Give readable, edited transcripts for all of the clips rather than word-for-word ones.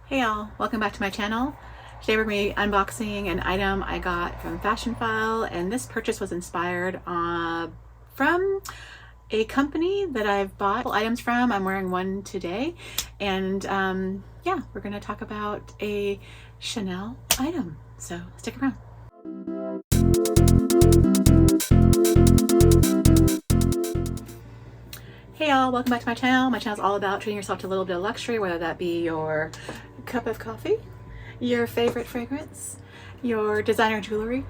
Hey y'all, welcome back to my channel. Today we're going to be unboxing an item I got from Fashionphile, and this purchase was inspired from a company that I've bought items from. I'm wearing one today, and yeah, we're going to talk about a Chanel item, so stick around. Hey y'all, welcome back to my channel. My channel is all about treating yourself to a little bit of luxury, whether that be your cup of coffee, your favorite fragrance, your designer jewelry,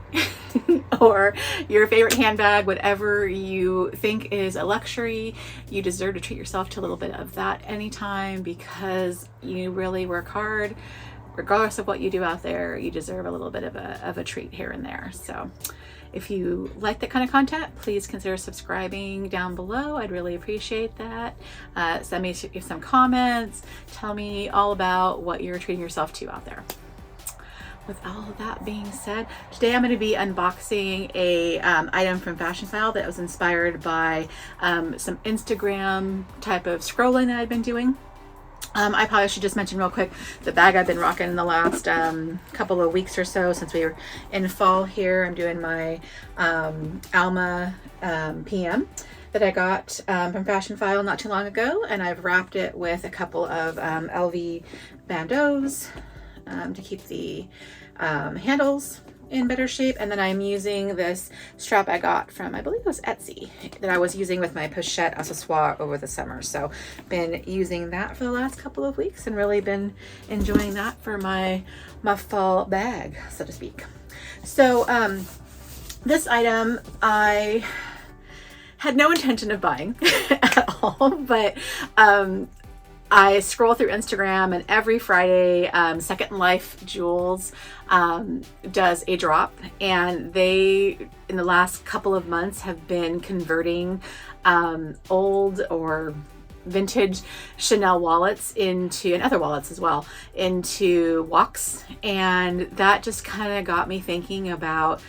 or your favorite handbag. Whatever you think is a luxury, you deserve to treat yourself to a little bit of that anytime, because you really work hard. Regardless of what you do out there, you deserve a little bit of a treat here and there. So if you like that kind of content, please consider subscribing down below. I'd really appreciate that. Send me some comments. Tell me all about what you're treating yourself to out there. With all of that being said, today I'm going to be unboxing a item from Fashionphile that was inspired by some Instagram type of scrolling that I've been doing. I probably should just mention real quick the bag I've been rocking in the last couple of weeks or so since we were in fall here. I'm doing my Alma PM that I got from Fashionphile not too long ago, and I've wrapped it with a couple of LV bandeaus to keep the handles in better shape. And then I'm using this strap I got from, I believe it was Etsy, that I was using with my pochette accessoire over the summer. So been using that for the last couple of weeks and really been enjoying that for my fall bag, so to speak. So this item I had no intention of buying at all, but I scroll through Instagram, and every Friday, Second Life Jewels does a drop, and they, in the last couple of months, have been converting old or vintage Chanel wallets into, and other wallets as well, into walks. And that just kind of got me thinking about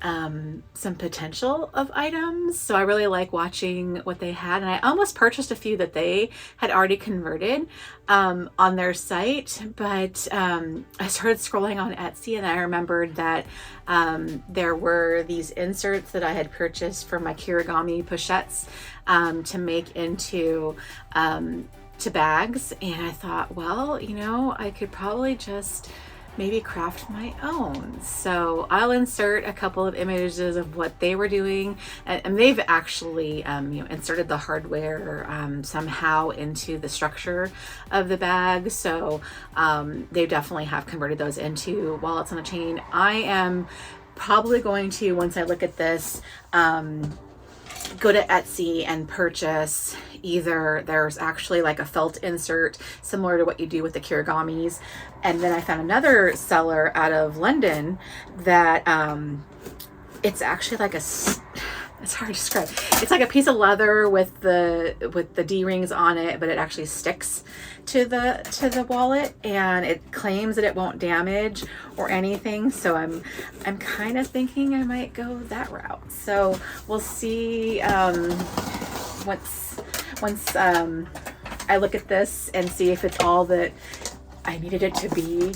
some potential of items. So I really like watching what they had, and I almost purchased a few that they had already converted on their site, but I started scrolling on Etsy, and I remembered that there were these inserts that I had purchased for my kirigami pochettes to make into to bags, and I thought, well, you know, I could probably just maybe craft my own. So I'll insert a couple of images of what they were doing, and they've actually inserted the hardware somehow into the structure of the bag. So they definitely have converted those into wallets on a chain. I am probably going to, once I look at this, go to Etsy and purchase either, there's actually like a felt insert similar to what you do with the kirigamis, and then I found another seller out of London that it's actually like it's hard to describe. It's like a piece of leather with the D-rings on it, but it actually sticks to the wallet, and it claims that it won't damage or anything. So I'm kind of thinking I might go that route. So we'll see once I look at this and see if it's all that I needed it to be.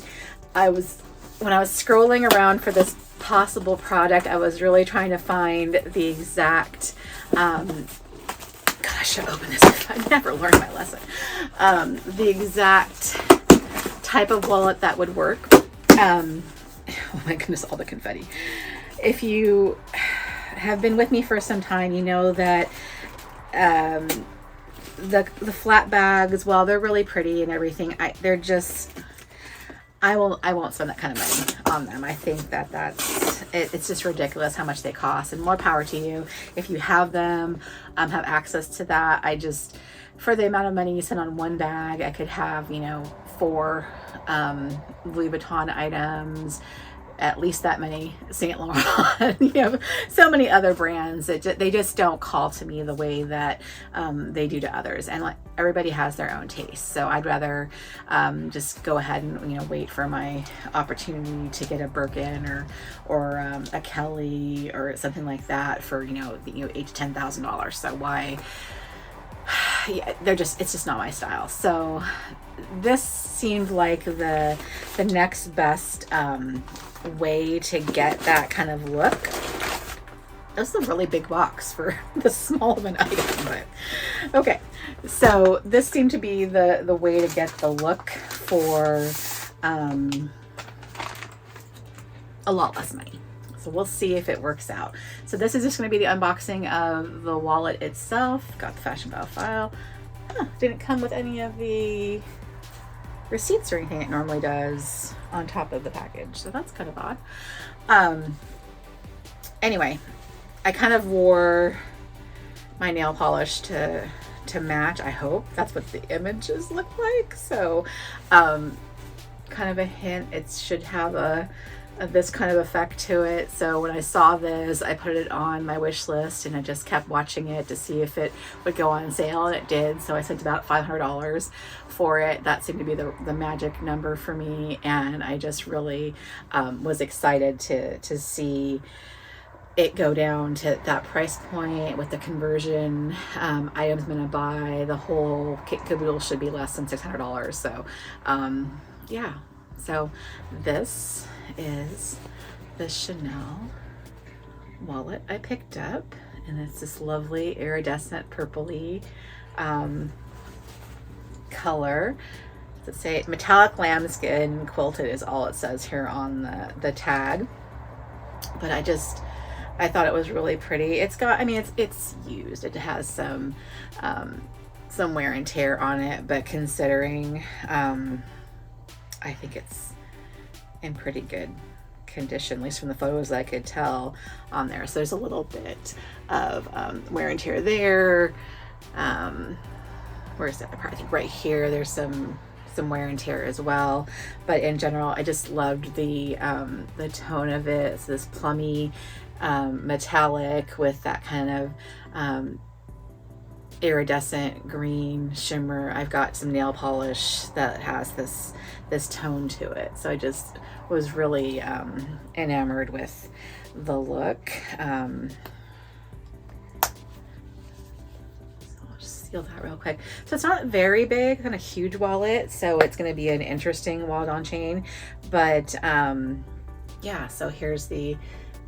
When I was scrolling around for this possible product, I was really trying to find the exact gosh, I open this. I never learned my lesson. The exact type of wallet that would work. Oh my goodness, all the confetti. If you have been with me for some time, you know that the flat bags, while they're really pretty and everything, they're just, I won't spend that kind of money on them. I think it's just ridiculous how much they cost, and more power to you if you have them, have access to that. For the amount of money you spend on one bag, I could have, 4 Louis Vuitton items, at least that many Saint Laurent, so many other brands that they just don't call to me the way that they do to others. And like, everybody has their own taste. So I'd rather just go ahead and wait for my opportunity to get a Birkin or a Kelly or something like that for $8,000 to $10,000. So why yeah, it's just not my style. So this seemed like the next best way to get that kind of look. This is a really big box for this small of an item, but okay. So this seemed to be the way to get the look for a lot less money. So we'll see if it works out. So this is just going to be the unboxing of the wallet itself. Got the Fashionphile file. Didn't come with any of the receipts or anything it normally does on top of the package. So that's kind of odd. Anyway, I kind of wore my nail polish to match. I hope that's what the images look like. So kind of a hint, it should have this kind of effect to it. So when I saw this, I put it on my wish list and I just kept watching it to see if it would go on sale, and it did. So I spent about $500 for it. That seemed to be the magic number for me, and I just really was excited to see it go down to that price point with the conversion. Items I'm gonna buy, the whole kit caboodle should be less than $600. So yeah, so this is the Chanel wallet I picked up, and it's this lovely iridescent purpley color. Let's say metallic lambskin quilted is all it says here on the tag, but I thought it was really pretty. It's got, I mean, it's used. It has some wear and tear on it, but considering I think it's in pretty good condition, at least from the photos I could tell on there. So there's a little bit of wear and tear there. Where's that part? I think right here there's some wear and tear as well. But in general, I just loved the tone of it. It's this plummy metallic with that kind of iridescent green shimmer. I've got some nail polish that has this tone to it, so I just was really enamored with the look. So I'll just seal that real quick. So it's not very big, kind of huge wallet, so it's going to be an interesting wallet on chain, but yeah. So here's the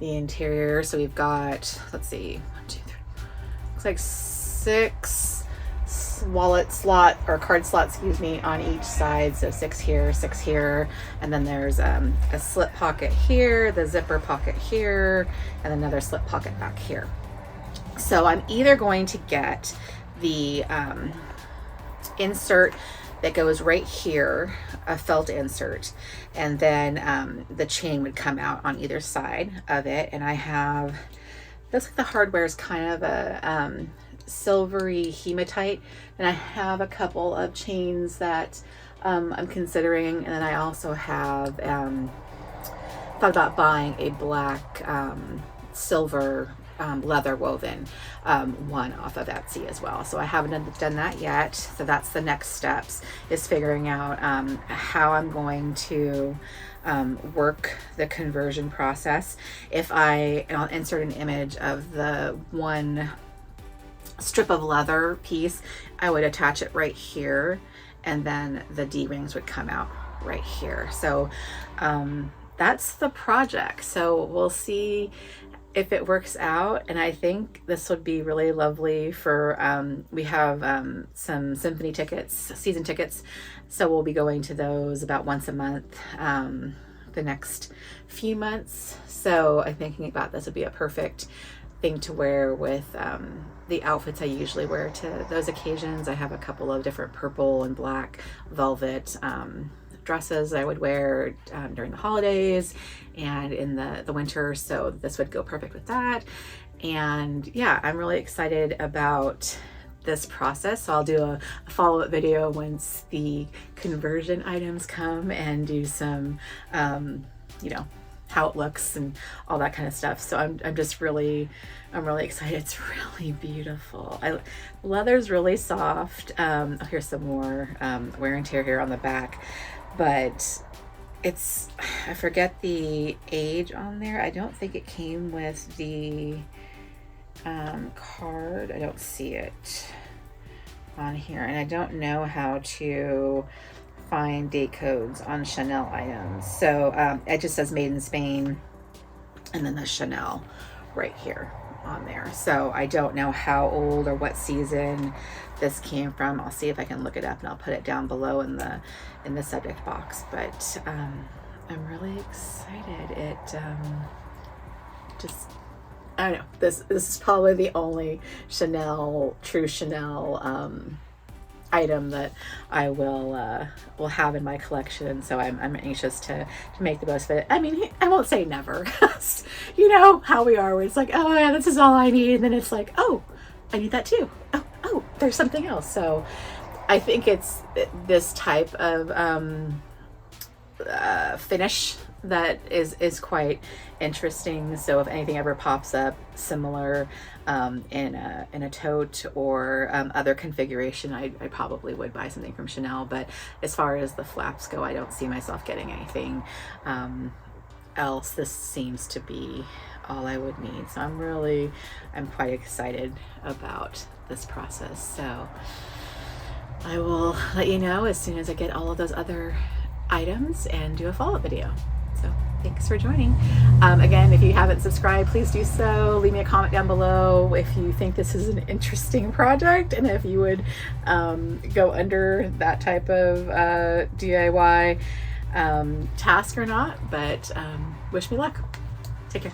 interior. So we've got, let's see, 1, 2, 3, looks like 6 wallet slot or card slot, excuse me, on each side. So 6 here, 6 here, and then there's a slip pocket here, the zipper pocket here, and another slip pocket back here. So I'm either going to get the insert that goes right here, a felt insert, and then the chain would come out on either side of it. And I have, looks like the hardware is kind of a silvery hematite, and I have a couple of chains that I'm considering, and then I also have thought about buying a black silver leather woven one off of Etsy as well. So I haven't done that yet. So that's the next steps, is figuring out how I'm going to work the conversion process. And I'll insert an image of the one strip of leather piece. I would attach it right here, and then the D-rings would come out right here. So that's the project. So we'll see if it works out, and I think this would be really lovely for we have some symphony tickets, season tickets, so we'll be going to those about once a month the next few months. So I'm thinking about this would be a perfect thing to wear with the outfits I usually wear to those occasions. I have a couple of different purple and black velvet dresses I would wear during the holidays and in the winter, so this would go perfect with that. And yeah, I'm really excited about this process. So I'll do a follow-up video once the conversion items come and do some you know, how it looks and all that kind of stuff. So I'm really excited. It's really beautiful. Leather's really soft. Oh, here's some more wear and tear here on the back, but it's, I forget the age on there. I don't think it came with the card. I don't see it. on here, and I don't know how to find date codes on Chanel items. So it just says made in Spain and then the Chanel right here on there. So I don't know how old or what season this came from. I'll see if I can look it up, and I'll put it down below in the subject box. But I'm really excited. It just, I don't know, this is probably the only true Chanel item that I will have in my collection, so I'm anxious to make the most of it. I mean, I won't say never. You know how we are, where it's like, oh yeah, this is all I need, and then it's like, oh, I need that too. Oh, there's something else. So I think it's this type of finish that is quite interesting. So if anything ever pops up similar in a tote or other configuration, I probably would buy something from Chanel. But as far as the flaps go, I don't see myself getting anything else. This seems to be all I would need. So I'm quite excited about this process. So I will let you know as soon as I get all of those other items and do a follow-up video. So thanks for joining. Again, if you haven't subscribed, please do so. Leave me a comment down below if you think this is an interesting project, and if you would go under that type of DIY task or not. But wish me luck. Take care.